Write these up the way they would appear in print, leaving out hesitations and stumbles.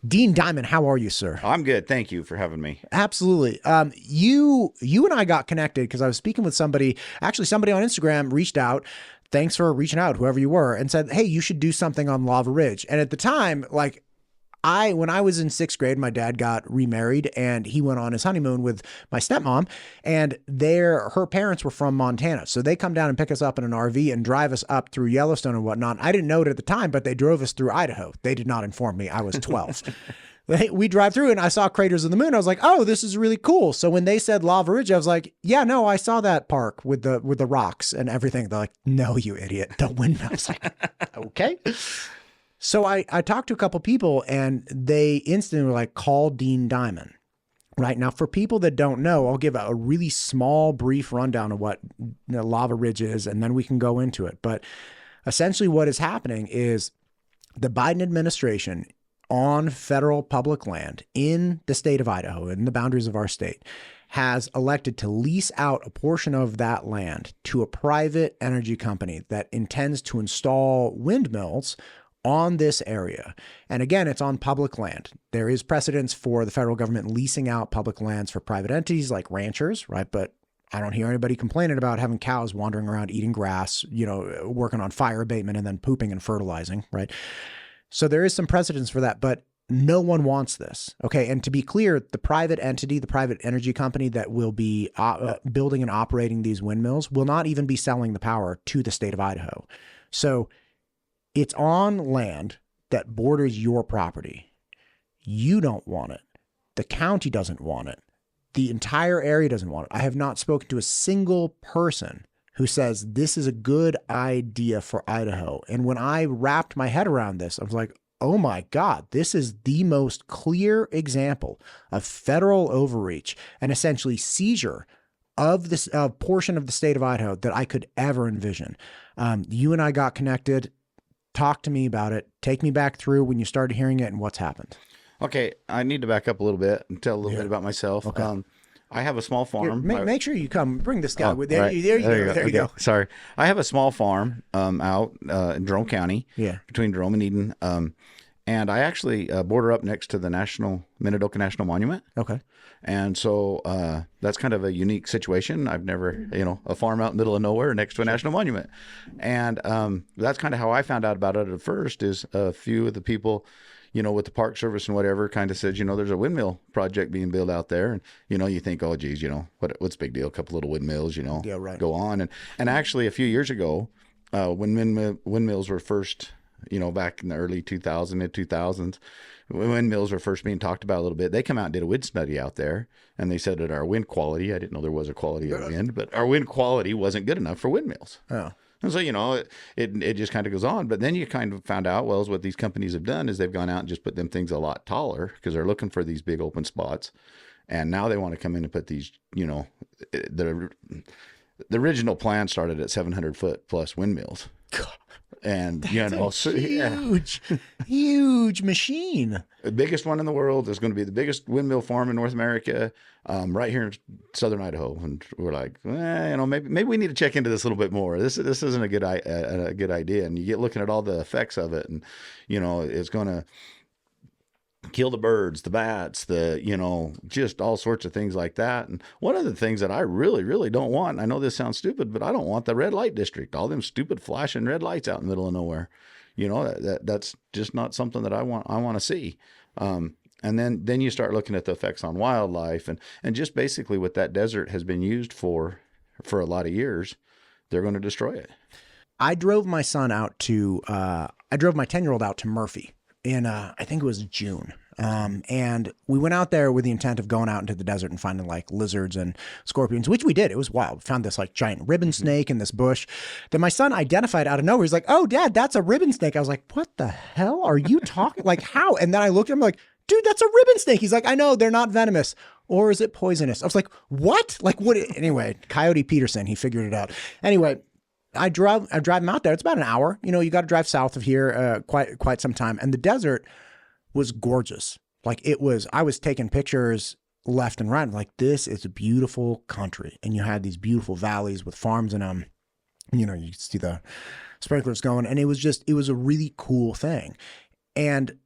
Dean Dimond, how are you, sir? I'm good. Thank you for having me. Absolutely. You and I got connected because I was speaking with somebody. Actually, somebody on Instagram reached out. Thanks for reaching out, whoever you were, and said, "Hey, you should do something on Lava Ridge." And at the time, when I was in sixth grade, my dad got remarried and he went on his honeymoon with my stepmom, and her parents were from Montana. So they come down and pick us up in an RV and drive us up through Yellowstone and whatnot. I didn't know it at the time, but they drove us through Idaho. They did not inform me. I was 12. We drive through and I saw craters of the moon. I was like, oh, this is really cool. So when they said Lava Ridge, I was like, yeah, no, I saw that park with the rocks and everything. They're like, no, you idiot. The windmill. I was like, okay. So I talked to a couple people and they instantly were like, call Dean Dimond. Right now, for people that don't know, I'll give a really small, brief rundown of what Lava Ridge is, and then we can go into it. But essentially what is happening is the Biden administration on federal public land in the state of Idaho, in the boundaries of our state, has elected to lease out a portion of that land to a private energy company that intends to install windmills on this area. And again, it's on public land. There is precedence for the federal government leasing out public lands for private entities like ranchers, right? But I don't hear anybody complaining about having cows wandering around eating grass, working on fire abatement and then pooping and fertilizing, right? So there is some precedence for that, but no one wants this. Okay. And to be clear, the private entity, the private energy company that will be building and operating these windmills will not even be selling the power to the state of Idaho. So it's on land that borders your property. You don't want it. The county doesn't want it. The entire area doesn't want it. I have not spoken to a single person who says this is a good idea for Idaho. And when I wrapped my head around this, I was like, oh my God, this is the most clear example of federal overreach and essentially seizure of this portion of the state of Idaho that I could ever envision. You and I got connected. Talk to me about it. Take me back through when you started hearing it and what's happened. Okay, I need to back up a little bit and tell a little bit about myself. Okay. I have a small farm. Here, make sure you come. Bring this guy with you. Right. There you go. Sorry. I have a small farm out in Jerome County, between Jerome and Eden. And I actually border up next to the Minidoka National Monument. Okay. And so that's kind of a unique situation. I've never, a farm out in the middle of nowhere next to a national monument. And that's kind of how I found out about it at first, is a few of the people, with the Park Service and whatever kind of said, there's a windmill project being built out there. And, you think, oh, geez, what's the big deal? A couple little windmills, Yeah, right. Go on. And actually a few years ago, when windmills were first, back in the early 2000s, mid 2000s, when windmills were first being talked about a little bit, they come out and did a wind study out there. And they said that our wind quality, I didn't know there was a quality of wind, but our wind quality wasn't good enough for windmills. Oh. And so, it just kind of goes on. But then you kind of found out, what these companies have done is they've gone out and just put them things a lot taller because they're looking for these big open spots. And now they want to come in and put these, the original plan started at 700-foot plus windmills. God. And, huge machine. The biggest one in the world is going to be the biggest windmill farm in North America, right here in southern Idaho. And we're like, maybe we need to check into this a little bit more. This isn't a good idea. And you get looking at all the effects of it, and it's going to kill the birds, the bats, just all sorts of things like that. And one of the things that I really, really don't want, I know this sounds stupid, but I don't want the red light district, all them stupid flashing red lights out in the middle of nowhere. That's just not something that I want to see. And then you start looking at the effects on wildlife and just basically what that desert has been used for a lot of years, they're going to destroy it. I drove my 10-year-old out to Murphy in, I think it was June. And we went out there with the intent of going out into the desert and finding like lizards and scorpions, which we did. It was wild. We found this like giant ribbon snake in this bush that my son identified out of nowhere. He's like, oh, Dad, that's a ribbon snake. I was like, what the hell are you talking? Like, how? And then I looked at him like, dude, that's a ribbon snake. He's like, I know, they're not venomous. Or is it poisonous? I was like, what? Like, what? Anyway, Coyote Peterson, he figured it out. Anyway, I drive him out there. It's about an hour. You got to drive south of here quite some time. And the desert was gorgeous. Like I was taking pictures left and right. I'm like, this is a beautiful country. And you had these beautiful valleys with farms in them. You could see the sprinklers going. And it was a really cool thing. And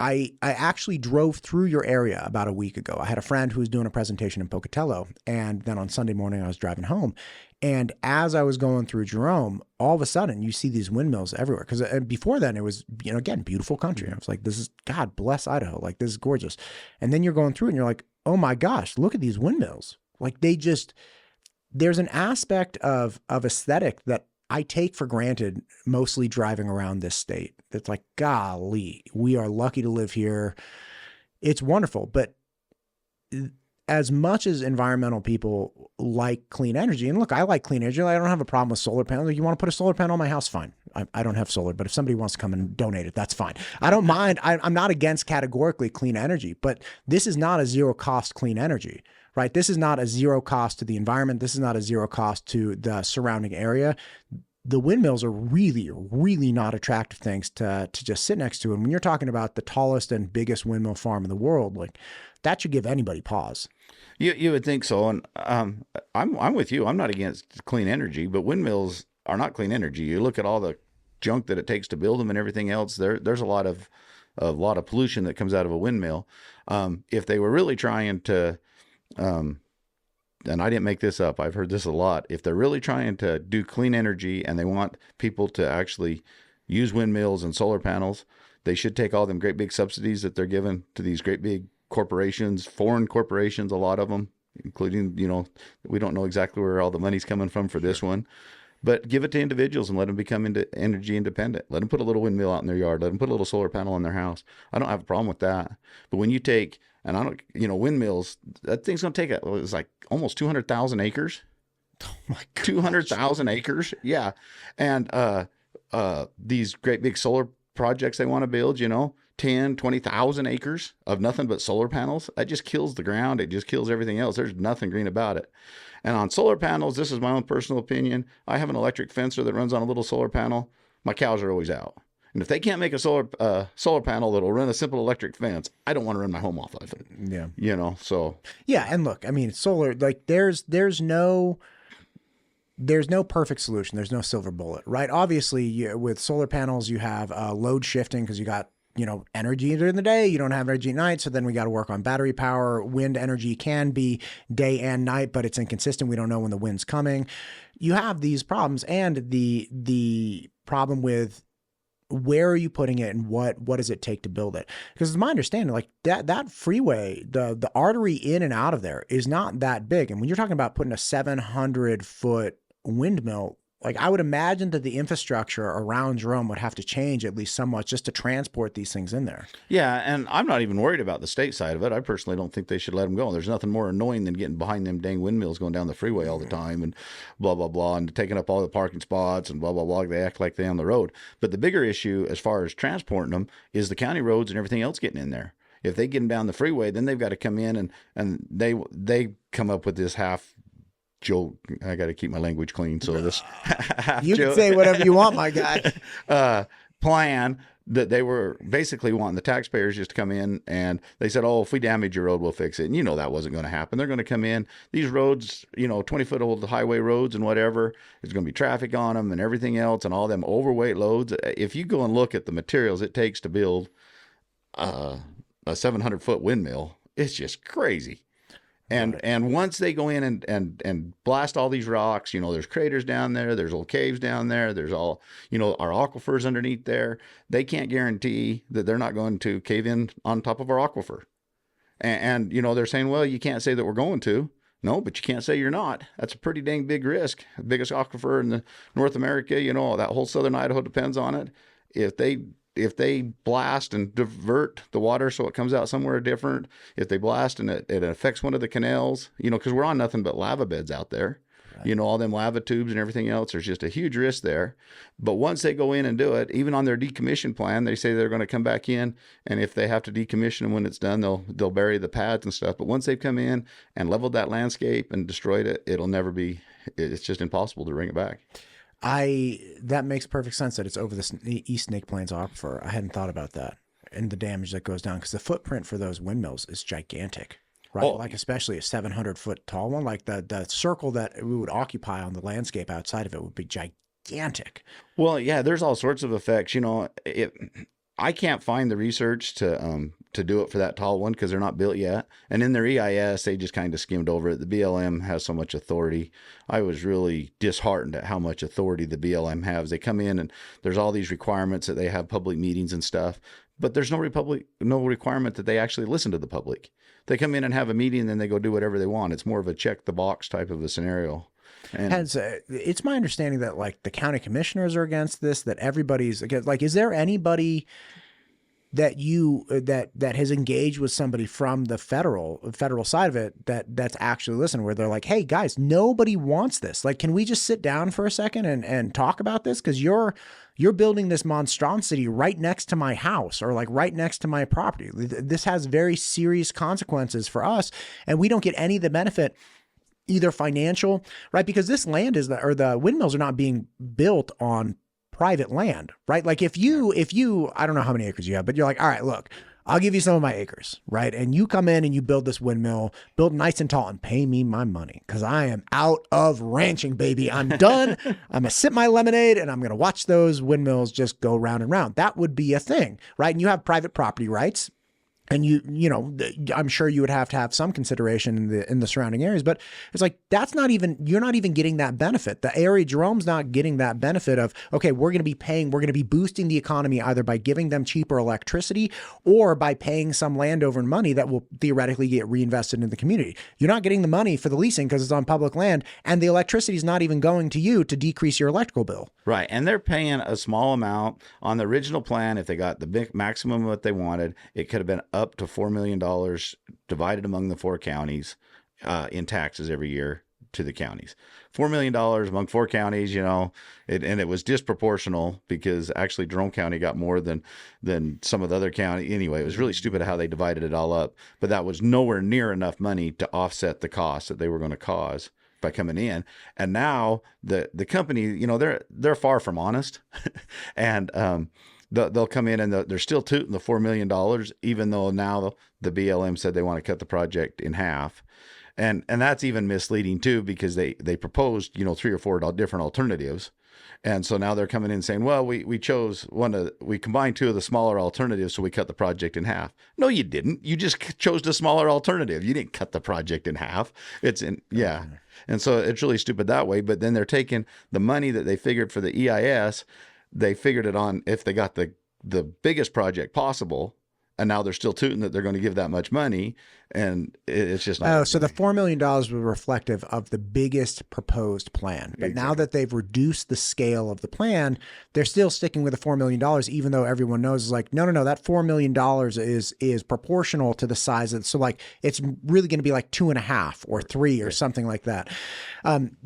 I actually drove through your area about a week ago. I had a friend who was doing a presentation in Pocatello, and then on Sunday morning I was driving home. And as I was going through Jerome, all of a sudden you see these windmills everywhere. Because before then it was, again, beautiful country. I was like, this is, God bless Idaho. Like, this is gorgeous. And then you're going through and you're like, oh my gosh, look at these windmills. Like, there's an aspect of aesthetic that I take for granted, mostly driving around this state. It's like, golly, we are lucky to live here. It's wonderful. But as much as environmental people like clean energy, and look, I like clean energy. I don't have a problem with solar panels. You want to put a solar panel on my house? Fine. I don't have solar, but if somebody wants to come and donate it, that's fine. I don't mind. I'm not against categorically clean energy, but this is not a zero cost clean energy, right? This is not a zero cost to the environment. This is not a zero cost to the surrounding area. The windmills are really, really not attractive things to just sit next to. And when you're talking about the tallest and biggest windmill farm in the world, like, that should give anybody pause. You would think so, and I'm with you. I'm not against clean energy, but windmills are not clean energy. You look at all the junk that it takes to build them and everything else. There's a lot of pollution that comes out of a windmill. If they were really trying to, and I didn't make this up, I've heard this a lot. If they're really trying to do clean energy and they want people to actually use windmills and solar panels, they should take all them great big subsidies that they're giving to these great big corporations, foreign corporations, a lot of them, including, we don't know exactly where all the money's coming from for this one, but give it to individuals and let them become energy independent. Let them put a little windmill out in their yard. Let them put a little solar panel on their house. I don't have a problem with that. But when you take, and I don't, windmills, that thing's going to take, it's like almost 200,000 acres. Oh my God. 200,000 acres. Yeah. And these great big solar projects they want to build, 10, 20,000 acres of nothing but solar panels. That just kills the ground. It just kills everything else. There's nothing green about it. And on solar panels, this is my own personal opinion. I have an electric fencer that runs on a little solar panel. My cows are always out. And if they can't make a solar panel that'll run a simple electric fence, I don't want to run my home off of it. Yeah. So. Yeah. And look, I mean, solar, like there's no perfect solution. There's no silver bullet, right? Obviously, with solar panels, you have load shifting because you got, energy during the day. You don't have energy at night. So then we got to work on battery power. Wind energy can be day and night, but it's inconsistent. We don't know when the wind's coming. You have these problems, and the problem with where are you putting it and what does it take to build it? Because it's my understanding, like that freeway, the artery in and out of there is not that big. And when you're talking about putting a 700-foot windmill, like, I would imagine that the infrastructure around Jerome would have to change at least somewhat just to transport these things in there. Yeah, and I'm not even worried about the state side of it. I personally don't think they should let them go. There's nothing more annoying than getting behind them dang windmills going down the freeway all the time and blah, blah, blah, and taking up all the parking spots and blah, blah, blah. They act like they're on the road. But the bigger issue as far as transporting them is the county roads and everything else getting in there. If they get them down the freeway, then they've got to come in and they come up with this half joke. I got to keep my language clean. So this you can say whatever you want, my guy. Plan that they were basically wanting the taxpayers just to come in, and they said, oh, if we damage your road, we'll fix it. And that wasn't going to happen. They're going to come in, these roads, 20-foot old highway roads and whatever, there's going to be traffic on them and everything else and all them overweight loads. If you go and look at the materials it takes to build a 700-foot windmill, it's just crazy. And once they go in and blast all these rocks, there's craters down there, there's old caves down there, there's all, our aquifers underneath there. They can't guarantee that they're not going to cave in on top of our aquifer. And they're saying, well, you can't say that we're going to. No, but you can't say you're not. That's a pretty dang big risk. The biggest aquifer in North America, that whole southern Idaho depends on it. If they blast and divert the water so it comes out somewhere different, if they blast and it affects one of the canals, because we're on nothing but lava beds out there, right. All them lava tubes and everything else, there's just a huge risk there. But once they go in and do it, even on their decommission plan, they say they're going to come back in, and if they have to decommission them when it's done, they'll bury the pads and stuff. But once they've come in and leveled that landscape and destroyed it, it's just impossible to bring it back. That makes perfect sense that it's over the East Snake Plains aquifer. I hadn't thought about that and the damage that goes down, because the footprint for those windmills is gigantic, right? Like, especially a 700-foot tall one, like the circle that we would occupy on the landscape outside of it would be gigantic. Well, yeah, there's all sorts of effects. I can't find the research to do it for that tall one because they're not built yet. And in their EIS, they just kind of skimmed over it. The BLM has so much authority. I was really disheartened at how much authority the BLM has. They come in and there's all these requirements that they have public meetings and stuff, but there's no requirement that they actually listen to the public. They come in and have a meeting and then they go do whatever they want. It's more of a check the box type of a scenario. And It's my understanding that like the county commissioners are against this, that everybody's against. Like, is there anybody that that has engaged with somebody from the federal side of it that's actually listening, where they're like, hey guys, nobody wants this. Like, can we just sit down for a second and talk about this? Because you're building this monstrosity right next to my house, or like right next to my property. This has very serious consequences for us, and we don't get any of the benefit, either financial, right? Because this land or the windmills are not being built on private land, right? Like if you, I don't know how many acres you have, but you're like, all right, look, I'll give you some of my acres, right? And you come in and you build this windmill, build nice and tall, and pay me my money, because I am out of ranching, baby. I'm done. I'm gonna sip my lemonade and I'm gonna watch those windmills just go round and round. That would be a thing, right? And you have private property rights. And you know, I'm sure you would have to have some consideration in the surrounding areas, but it's like, you're not even getting that benefit. The area Jerome's not getting that benefit of, okay, we're going to be boosting the economy either by giving them cheaper electricity or by paying some landowner money that will theoretically get reinvested in the community. You're not getting the money for the leasing because it's on public land, and the electricity is not even going to you to decrease your electrical bill. Right. And they're paying a small amount on the original plan. If they got the big maximum of what they wanted, it could have been up to $4 million divided among the 4 counties in taxes every year to the counties. $4 million among 4 counties, you know, and it was disproportional because actually Jerome County got more than some of the other counties. Anyway, it was really stupid how they divided it all up, but that was nowhere near enough money to offset the costs that they were going to cause by coming in. And now the company, you know, they're far from honest. And they'll come in and they're still tooting the $4 million, even though now the BLM said they want to cut the project in half. And that's even misleading too, because they proposed, you know, 3 or 4 different alternatives. And so now they're coming in saying, well, we combined 2 of the smaller alternatives, so we cut the project in half. No, you didn't. You just chose the smaller alternative. You didn't cut the project in half. Yeah. And so it's really stupid that way. But then they're taking the money that they figured for the EIS, they figured it on if they got the biggest project possible. And now they're still tooting that they're going to give that much money, and it's just not. Oh, so the $4 million was reflective of the biggest proposed plan. But now that they've reduced the scale of the plan, they're still sticking with the $4 million, even though everyone knows, is like, no, that $4 million is proportional to the size of. So like, it's really going to be like 2.5 or 3 or something like that.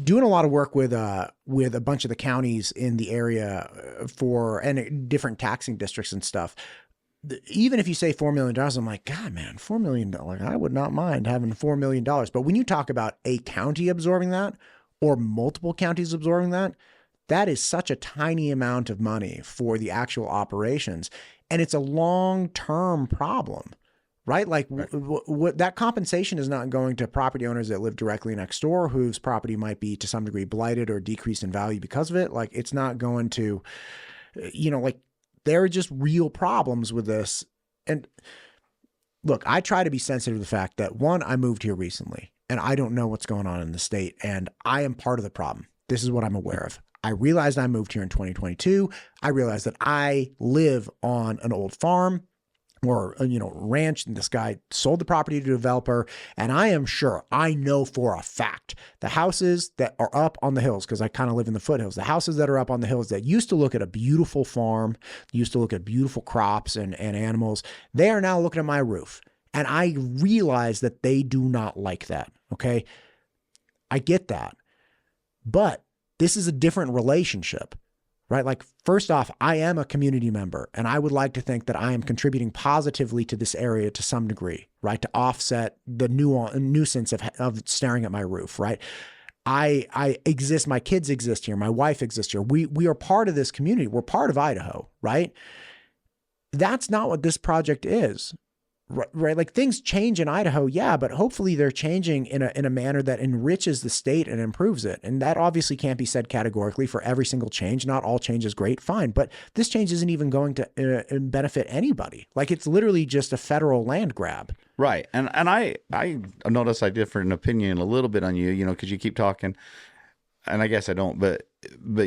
Doing a lot of work with a bunch of the counties in the area and different taxing districts and stuff. Even if you say $4 million, I'm like, God, man, $4 million. I would not mind having $4 million. But when you talk about a county absorbing that or multiple counties absorbing that, that is such a tiny amount of money for the actual operations. And it's a long-term problem, right? Like what that compensation is not going to property owners that live directly next door, whose property might be to some degree blighted or decreased in value because of it. Like, it's not going to, you know, like, there are just real problems with this. And look, I try to be sensitive to the fact that, one, I moved here recently and I don't know what's going on in the state, and I am part of the problem. This is what I'm aware of. I realized I moved here in 2022. I realized that I live on an old farm or, you know, ranch, and this guy sold the property to a developer. And I am sure, I know for a fact, the houses that are up on the hills, because I kind of live in the foothills, the houses that are up on the hills that used to look at a beautiful farm, used to look at beautiful crops and animals, they are now looking at my roof. And I realize that they do not like that. Okay. I get that. But this is a different relationship. Right? Like, first off, I am a community member, and I would like to think that I am contributing positively to this area to some degree, right? To offset the nuisance of staring at my roof, right? I exist, my kids exist here, my wife exists here. We are part of this community. We're part of Idaho, right? That's not what this project is. Right, like things change in Idaho, yeah, but hopefully they're changing in a manner that enriches the state and improves it. And that obviously can't be said categorically for every single change. Not all change is great, fine, but this change isn't even going to benefit anybody. Like it's literally just a federal land grab. Right, and I notice I differ in opinion a little bit on you, you know, because you keep talking, and I guess I don't, but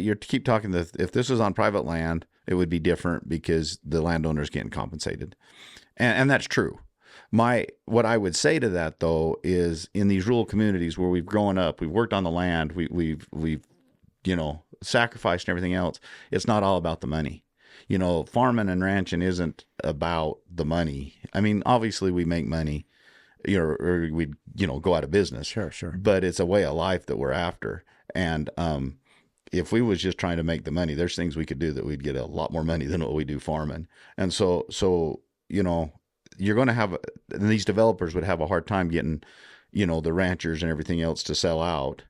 you keep talking that if this was on private land, it would be different because the landowner's getting compensated. And that's true. What I would say to that though is in these rural communities where we've grown up, we've worked on the land, we've you know, sacrificed and everything else. It's not all about the money. You know, farming and ranching isn't about the money. I mean, obviously we make money, you know, or we, you know, go out of business. Sure. But it's a way of life that we're after. And if we was just trying to make the money, there's things we could do that we'd get a lot more money than what we do farming. And so you know, you're going to have, these developers would have a hard time getting, you know, the ranchers and everything else to sell out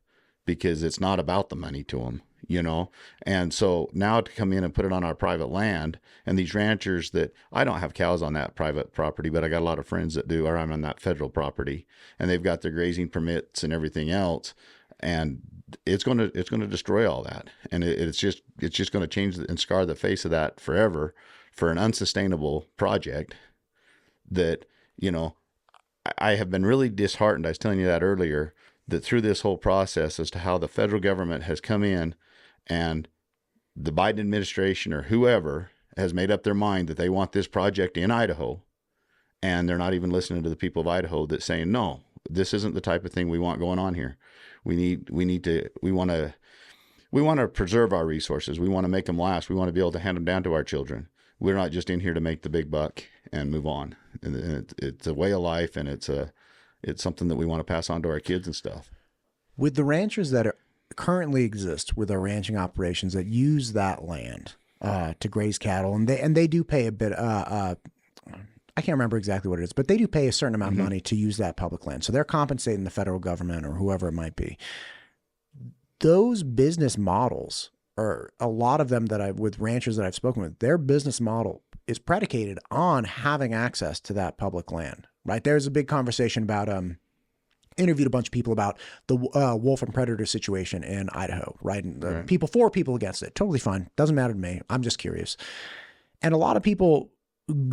because it's not about the money to them, you know? And so now to come in and put it on our private land, and these ranchers that, I don't have cows on that private property, but I got a lot of friends that do, or I'm on that federal property, and they've got their grazing permits and everything else. And it's going to destroy all that. And it's just going to change and scar the face of that forever for an unsustainable project that, you know, I have been really disheartened. I was telling you that earlier, that through this whole process as to how the federal government has come in and the Biden administration or whoever has made up their mind that they want this project in Idaho, and they're not even listening to the people of Idaho that's saying, no, this isn't the type of thing we want going on here. We want to preserve our resources. We want to make them last. We want to be able to hand them down to our children. We're not just in here to make the big buck and move on. And it's a way of life, and it's something that we want to pass on to our kids and stuff. With the ranchers that currently exist with our ranching operations that use that land to graze cattle, and they do pay a bit. I can't remember exactly what it is, but they do pay a certain amount of money to use that public land. So they're compensating the federal government or whoever it might be. Those business models, or a lot of them with ranchers that I've spoken with, their business model is predicated on having access to that public land, right? There's a big conversation about, interviewed a bunch of people about the wolf and predator situation in Idaho, right? And Right. People for, people against it. Totally fine. Doesn't matter to me. I'm just curious. And a lot of people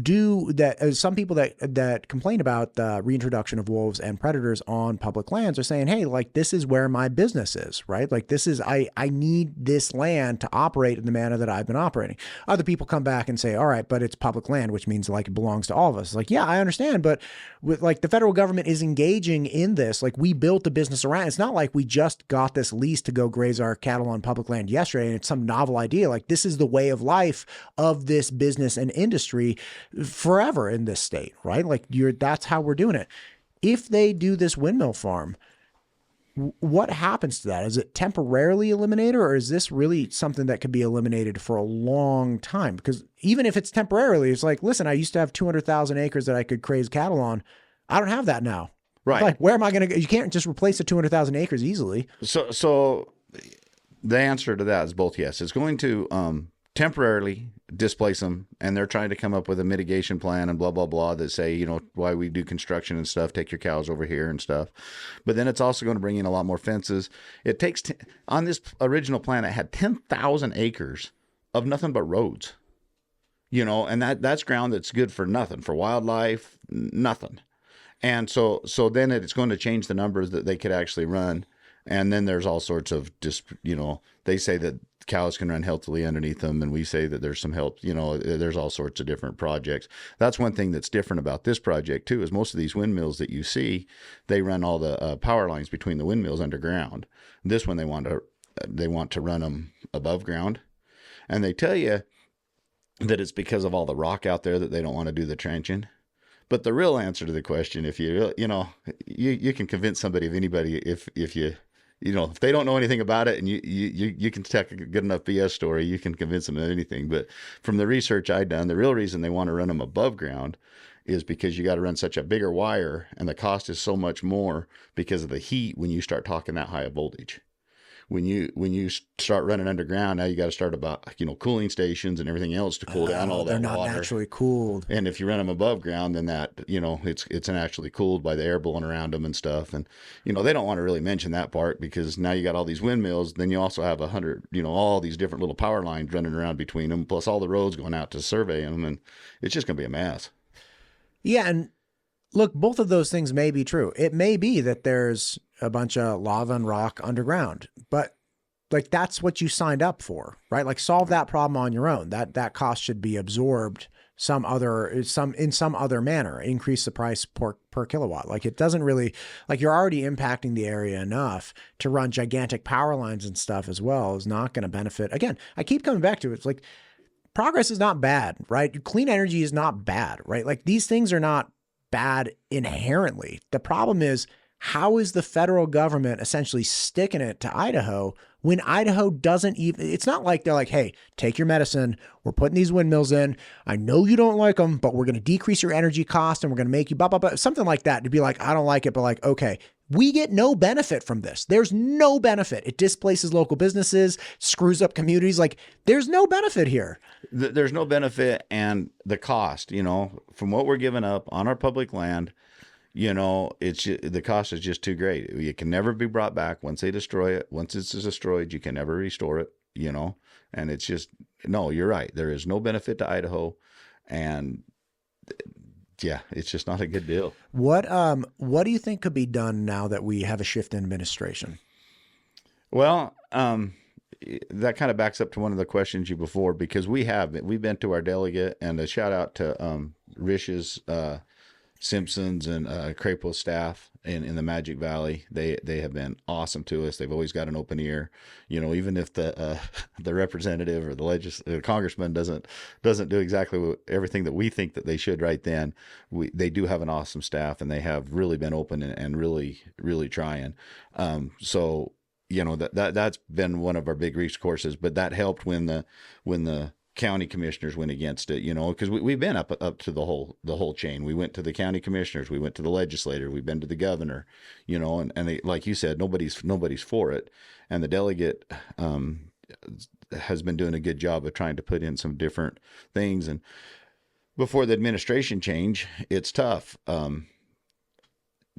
do that. Some people that complain about the reintroduction of wolves and predators on public lands are saying, hey, like, this is where my business is, right? Like, this is, I need this land to operate in the manner that I've been operating. Other people come back and say, all right, but it's public land, which means like it belongs to all of us. It's like, yeah, I understand. But with, like, the federal government is engaging in this. Like, we built the business around. It's not like we just got this lease to go graze our cattle on public land yesterday and it's some novel idea. Like, this is the way of life of this business and industry forever in this state, right? Like, that's how we're doing it. If they do this windmill farm, what happens to that? Is it temporarily eliminated, or is this really something that could be eliminated for a long time? Because even if it's temporarily, it's like, listen, I used to have 200,000 acres that I could graze cattle on. I don't have that now. Right. Like, where am I going to go? You can't just replace the 200,000 acres easily. So the answer to that is both yes. It's going to temporarily displace them, and they're trying to come up with a mitigation plan and blah, blah, blah that say, you know, why we do construction and stuff, take your cows over here and stuff. But then it's also going to bring in a lot more fences. It takes, on this original plan, it had 10,000 acres of nothing but roads, you know, and that's ground that's good for nothing, for wildlife, nothing. And so then it's going to change the numbers that they could actually run. And then there's all sorts of you know, they say that cows can run healthily underneath them, and we say that there's some help, you know, there's all sorts of different projects. That's one thing that's different about this project too, is most of these windmills that you see, they run all the power lines between the windmills underground. This one, they want to run them above ground. And they tell you that it's because of all the rock out there that they don't want to do the trenching. But the real answer to the question, if you know, you can convince somebody of anybody if you know, if they don't know anything about it and you can tell a good enough BS story, you can convince them of anything. But from the research I've done, the real reason they want to run them above ground is because you got to run such a bigger wire, and the cost is so much more because of the heat when you start talking that high of voltage. when you start running underground, now you got to start about, cooling stations and everything else to cool down all that They're not water. naturally cooled. And if you run them above ground, then that, it's actually cooled by the air blowing around them and stuff. And, they don't want to really mention that part, because now you got all these windmills. Then you also have 100, all these different little power lines running around between them, plus all the roads going out to survey them. And it's just going to be a mess. Yeah. And look, both of those things may be true. It may be that there's a bunch of lava and rock underground, but like, that's what you signed up for, right? Like, solve that problem on your own. That cost should be absorbed in some other manner. Increase the price per kilowatt. Like, it doesn't really, like, you're already impacting the area enough to run gigantic power lines and stuff as well is not going to benefit. Again, I keep coming back to it. It's like, progress is not bad, right? Clean energy is not bad, right? Like, these things are not bad inherently. The problem is, how is the federal government essentially sticking it to Idaho when Idaho doesn't even, it's not like they're like, hey, take your medicine. We're putting these windmills in. I know you don't like them, but we're going to decrease your energy cost and we're going to make you blah, blah, blah. Something like that, to be like, I don't like it, but like, okay, we get no benefit from this. There's no benefit. It displaces local businesses, screws up communities. Like, there's no benefit here. There's no benefit. And the cost, from what we're giving up on our public land, the cost is just too great. It can never be brought back once they destroy it. Once it's destroyed, you can never restore it, and it's just, no, you're right. There is no benefit to Idaho. And yeah, it's just not a good deal. What do you think could be done now that we have a shift in administration? Well, that kind of backs up to one of the questions you before, because we've been to our delegate, and a shout out to Rish's, Simpson's and Crapo's staff in the Magic Valley. They have been awesome to us. They've always got an open ear. Even if the representative or the congressman doesn't do exactly everything that we think that they should right then, they do have an awesome staff, and they have really been open and really, really trying. So that's been one of our big recourses, but that helped when the county commissioners went against it, because we've been up to the whole chain. We went to the county commissioners, we went to the legislator, we've been to the governor, and they, like you said, nobody's for it. And the delegate has been doing a good job of trying to put in some different things. And before the administration change, it's tough.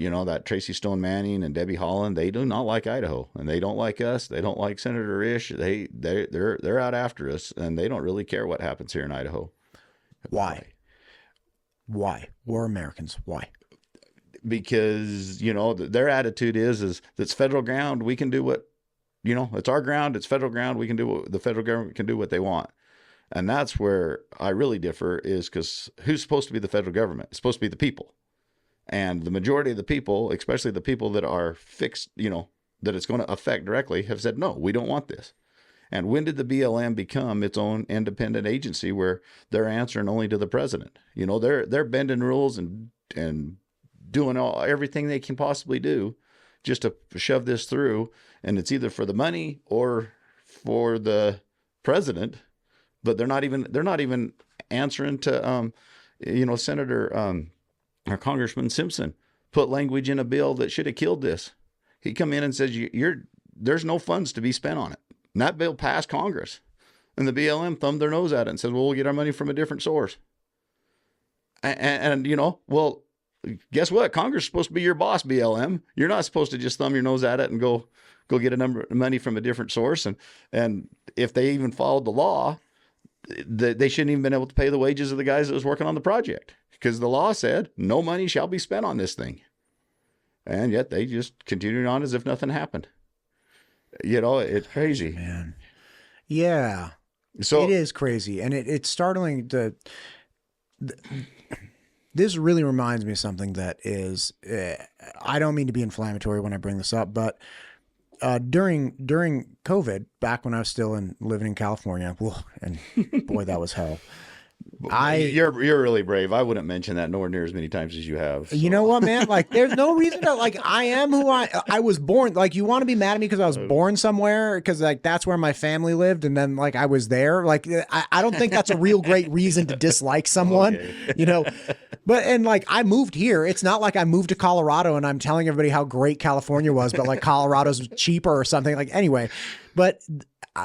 That Tracy Stone Manning and Debbie Holland, they do not like Idaho, and they don't like us. They don't like Senator Risch. They're out after us, and they don't really care what happens here in Idaho. Why? We're Americans. Why? Because, their attitude is that's federal ground. We can do what, it's our ground. It's federal ground. We can do what the federal government can do what they want. And that's where I really differ, is because who's supposed to be the federal government? It's supposed to be the people. And the majority of the people, especially the people that are fixed, that it's going to affect directly, have said, no, we don't want this. And when did the BLM become its own independent agency where they're answering only to the president? They're bending rules and doing everything they can possibly do just to shove this through. And it's either for the money or for the president, but they're not even answering to, Senator, our Congressman Simpson put language in a bill that should have killed this. He come in and says, there's no funds to be spent on it. And that bill passed Congress. And the BLM thumbed their nose at it and said, well, we'll get our money from a different source. And well, guess what? Congress is supposed to be your boss, BLM. You're not supposed to just thumb your nose at it and go get a number of money from a different source. And if they even followed the law, they shouldn't even been able to pay the wages of the guys that was working on the project, because the law said no money shall be spent on this thing. And yet they just continued on as if nothing happened. It's crazy, man. Yeah. So it is crazy. And it's startling this really reminds me of something that is, I don't mean to be inflammatory when I bring this up, but during COVID, back when I was still living in California, and boy, that was hell. You're really brave. I wouldn't mention that nowhere near as many times as you have. You So. know what, man? Like, there's no reason to, like, I am who I was born. Like, you want to be mad at me because I was born somewhere, because, like, that's where my family lived, and then, like, I was there. Like, I don't think that's a real great reason to dislike someone, Okay. you know? But, and, like, I moved here. It's not like I moved to Colorado and I'm telling everybody how great California was, but, like, Colorado's cheaper or something. Like, anyway. But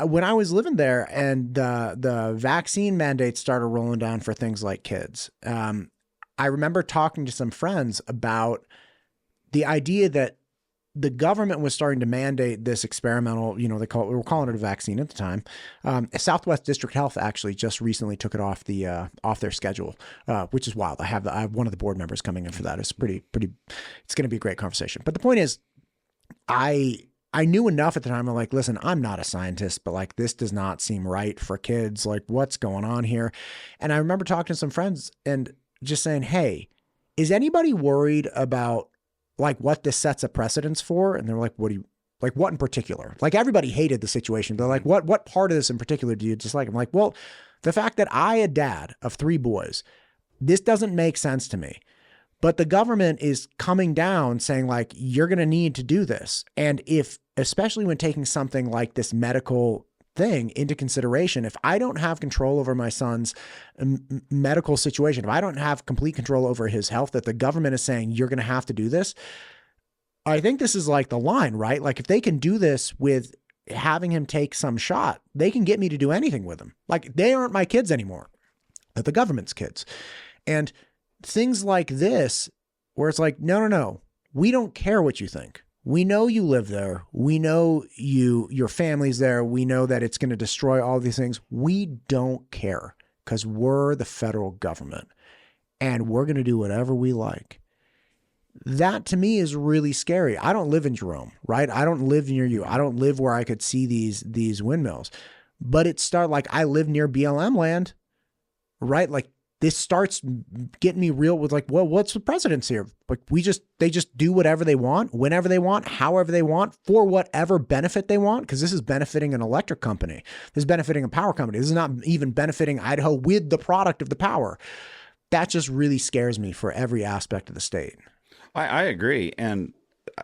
when I was living there and the vaccine mandates started rolling down for things like kids, I remember talking to some friends about the idea that the government was starting to mandate this experimental, we were calling it a vaccine at the time. Southwest District Health actually just recently took it off their schedule, which is wild. I have one of the board members coming in for that. It's pretty, it's going to be a great conversation. But the point is, I knew enough at the time. I'm like, listen, I'm not a scientist, but like, this does not seem right for kids. Like, what's going on here? And I remember talking to some friends and just saying, hey, is anybody worried about like what this sets a precedence for? And they're like, what in particular? Like, everybody hated the situation. They're like, what part of this in particular do you dislike? I'm like, well, the fact that I, a dad of 3 boys, this doesn't make sense to me. But the government is coming down saying, like, you're going to need to do this. And especially when taking something like this medical thing into consideration, if I don't have control over my son's medical situation, if I don't have complete control over his health, that the government is saying, you're going to have to do this. I think this is like the line, right? Like, if they can do this with having him take some shot, they can get me to do anything with him. Like, they aren't my kids anymore. They're the government's kids. And things like this, where it's like, no, we don't care what you think. We know you live there. We know your family's there. We know that it's going to destroy all these things. We don't care because we're the federal government and we're going to do whatever we like. That to me is really scary. I don't live in Jerome, right? I don't live near you. I don't live where I could see these windmills, but like, I live near BLM land, right? Like, this starts getting me real with like, well, what's the precedence here? Like, they just do whatever they want, whenever they want, however they want, for whatever benefit they want. Cause this is benefiting an electric company. This is benefiting a power company. This is not even benefiting Idaho with the product of the power. That just really scares me for every aspect of the state. I agree. And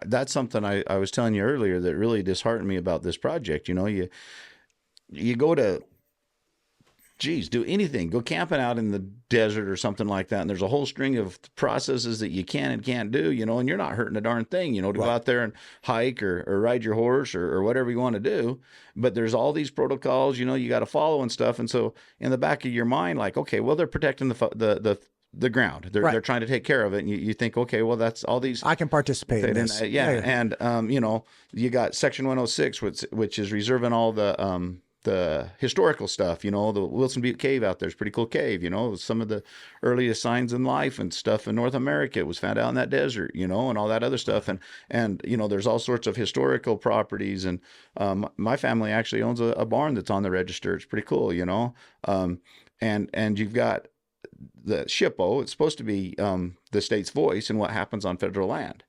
that's something I was telling you earlier that really disheartened me about this project. You go to, do anything, go camping out in the desert or something like that. And there's a whole string of processes that you can and can't do, and you're not hurting a darn thing, to go out there and hike or ride your horse or whatever you want to do. But there's all these protocols, you got to follow and stuff. And so in the back of your mind, like, okay, well, they're protecting the ground. They're trying to take care of it. And you think, okay, well, that's all these. I can participate in this. Yeah. And, you got Section 106, which is reserving all the historical stuff, the Wilson Butte Cave out there is a pretty cool cave, some of the earliest signs in life and stuff in North America was found out in that desert, and all that other stuff. And there's all sorts of historical properties. And my family actually owns a barn that's on the register. It's pretty cool, and you've got the SHPO. It's supposed to be the state's voice in what happens on federal land.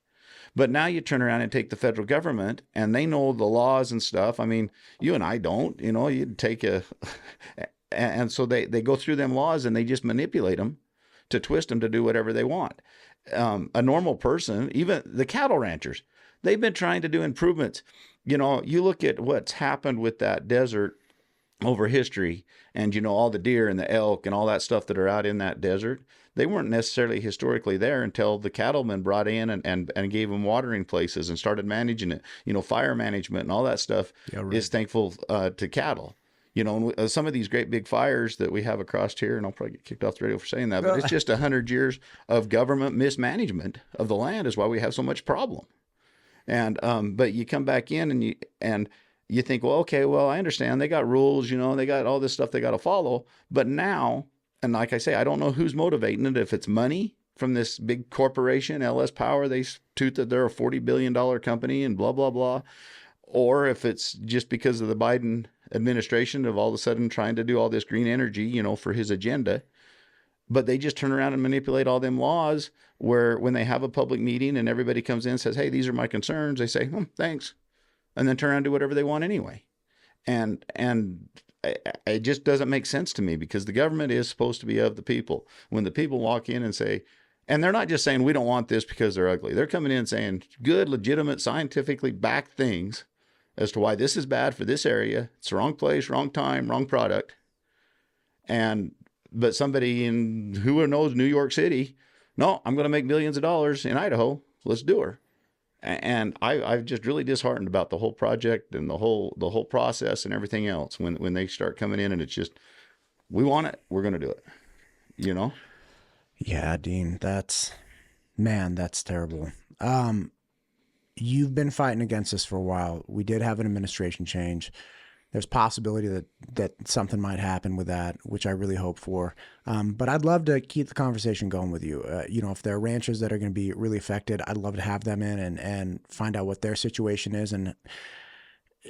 But now you turn around and take the federal government and they know the laws and stuff. I mean, you and I don't, you'd take and so they go through them laws and they just manipulate them to twist them to do whatever they want. A normal person, even the cattle ranchers, they've been trying to do improvements. You look at what's happened with that desert over history and, all the deer and the elk and all that stuff that are out in that desert. They weren't necessarily historically there until the cattlemen brought in and gave them watering places and started managing it. Fire management and all that stuff is thankful to cattle. Some of these great big fires that we have across here, and I'll probably get kicked off the radio for saying that, but it's just 100 years of government mismanagement of the land is why we have so much problem. And but you come back in and you think, well, okay, well, I understand they got rules, they got all this stuff they got to follow, but now. And like I say, I don't know who's motivating it. If it's money from this big corporation, LS Power, they toot that they're a $40 billion company and blah, blah, blah. Or if it's just because of the Biden administration of all of a sudden trying to do all this green energy, for his agenda. But they just turn around and manipulate all them laws where when they have a public meeting and everybody comes in and says, hey, these are my concerns. They say, thanks. And then turn around and do whatever they want anyway. And it just doesn't make sense to me, because the government is supposed to be of the people. When the people walk in and say, and they're not just saying we don't want this because they're ugly. They're coming in saying good, legitimate, scientifically backed things as to why this is bad for this area. It's the wrong place, wrong time, wrong product. But somebody in who knows New York City, no, I'm going to make millions of dollars in Idaho. Let's do her. And I've just really disheartened about the whole project and the whole process and everything else. When they start coming in and it's just, we want it, we're going to do it. You know? Yeah, Dean, that's terrible. You've been fighting against this for a while. We did have an administration change. There's possibility that something might happen with that, which I really hope for. But I'd love to keep the conversation going with you. If there are ranchers that are going to be really affected, I'd love to have them in and find out what their situation is. And,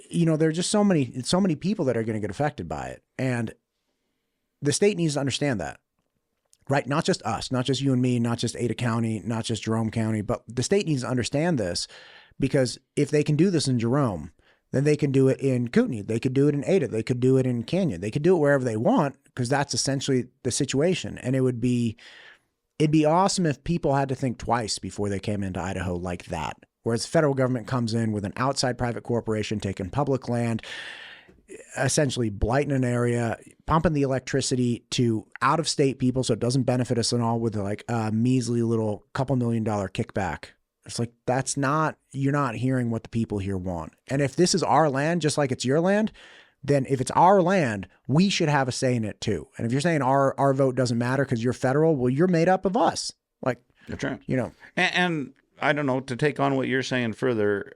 there are just so many people that are going to get affected by it. And the state needs to understand that. Right? Not just us, not just you and me, not just Ada County, not just Jerome County, but the state needs to understand this, because if they can do this in Jerome, then they can do it in Kootenai. They could do it in Ada. They could do it in Canyon. They could do it wherever they want, because that's essentially the situation. And it'd be awesome if people had to think twice before they came into Idaho like that. Whereas the federal government comes in with an outside private corporation taking public land, essentially blighting an area, pumping the electricity to out-of-state people so it doesn't benefit us at all, with like a measly little couple $1 million kickback. It's like, you're not hearing what the people here want. And if this is our land, just like it's your land, then if it's our land, we should have a say in it too. And if you're saying our vote doesn't matter because you're federal, well, you're made up of us. Like, that's right. And I don't know, to take on what you're saying further,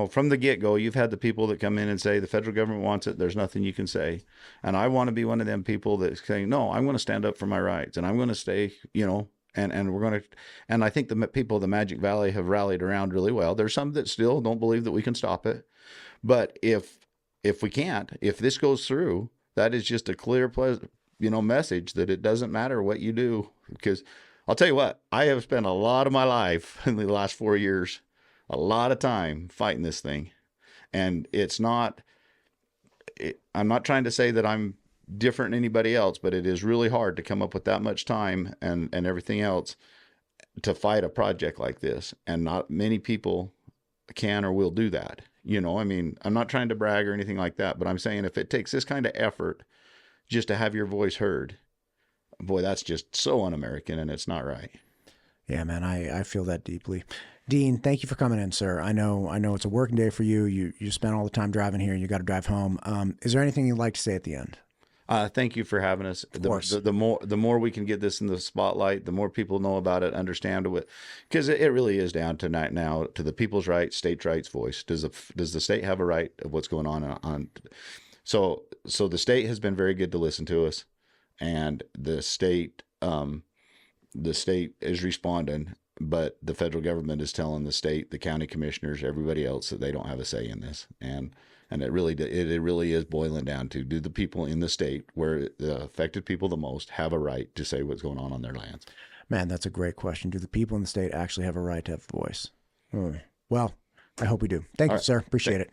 from the get-go, you've had the people that come in and say the federal government wants it. There's nothing you can say. And I want to be one of them people that's saying, no, I'm going to stand up for my rights, and I'm going to stay, and we're going to, and I think the people of the Magic Valley have rallied around really well. There's some that still don't believe that we can stop it. But if we can't, if this goes through, that is just a clear, message that it doesn't matter what you do. Because I'll tell you what, I have spent a lot of my life in the last 4 years, a lot of time fighting this thing. And I'm not trying to say that I'm different than anybody else, but it is really hard to come up with that much time and everything else to fight a project like this. And not many people can or will do that. I'm not trying to brag or anything like that, but I'm saying if it takes this kind of effort just to have your voice heard, boy, that's just so un-American, and it's not right. Yeah, man, I feel that deeply. Dean, thank you for coming in, sir. I know it's a working day for you. You spent all the time driving here. You got to drive home. Is there anything you'd like to say at the end? Thank you for having us. Of course. The more we can get this in the spotlight, the more people know about it, understand it, because it really is down to now to the people's rights, states' rights voice. Does the state have a right of what's going on? So the state has been very good to listen to us, and the state is responding. But the federal government is telling the state, the county commissioners, everybody else that they don't have a say in this. And it really is boiling down to, do the people in the state where the affected people the most have a right to say what's going on their lands? Man, that's a great question. Do the people in the state actually have a right to have a voice? Well, I hope we do. Thank you, sir. Appreciate it.